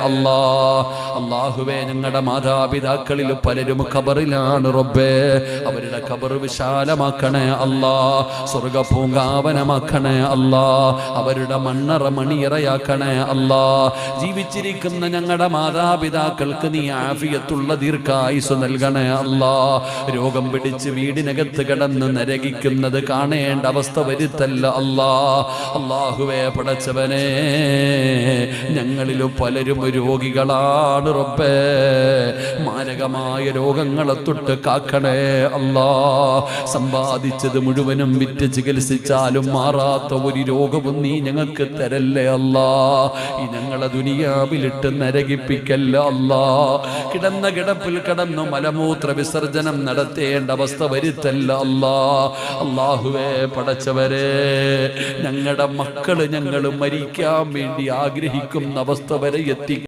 അല്ലാ. അല്ലാഹുവേ, ഞങ്ങളുടെ മാതാപിതാക്കളിൽ പലരും ഖബറിലാണ് റബ്ബേ. അവരുടെ ഖബർ വിശാലമാക്കണേ അല്ലാ, സ്വർഗ പൂങ്കാവനമാക്കണേ അല്ലാ, അവരുടെ മണ്ണറ മണിയറയാക്കണേ അല്ലാ. ജീവിച്ചിരിക്കുന്ന ഞങ്ങളുടെ മാതാപിതാക്കൾക്ക് നീ ആഫിയത്തുള്ള ദീർഘായുസ് നൽകണേ അല്ലാ. രോഗം പിടിച്ച് വീടിനകത്ത് കിടന്ന് നരകിക്കുന്നത് കാണേണ്ട അവസ്ഥ വരുത്തല്ല അല്ലാ. അല്ലാഹുവേ പടച്ചവനെ, ഞങ്ങളിലും പലരും രോഗികളാണ് റബ്ബേ. മാരകമായ രോഗങ്ങളെ തൊട്ട് കാക്കണേ അല്ലാ. സമ്പാദിച്ചത് മുഴുവനും വിറ്റ് ചികിത്സിച്ചാലും മാറാത്ത ഒരു രോഗവും നീ ഞങ്ങൾക്ക് തരല്ലേ അല്ലാ. ഈ ഞങ്ങളെ ദുനിയാവിലിട്ട് നരകിപ്പിക്കല്ല അല്ലാ. കിടന്ന കിടപ്പിൽ കിടന്നു മലമൂത്ര വിസർജനം നടത്തേണ്ട അവസ്ഥ വരുത്തല്ല അല്ലാ. അല്ലാഹുവേ പടച്ചവരെ, ഞങ്ങളുടെ മക്കള് ഞങ്ങൾ മരിക്കാൻ വേണ്ടി ആഗ്രഹിക്കുന്ന അവസ്ഥ വരെ എത്തിക്ക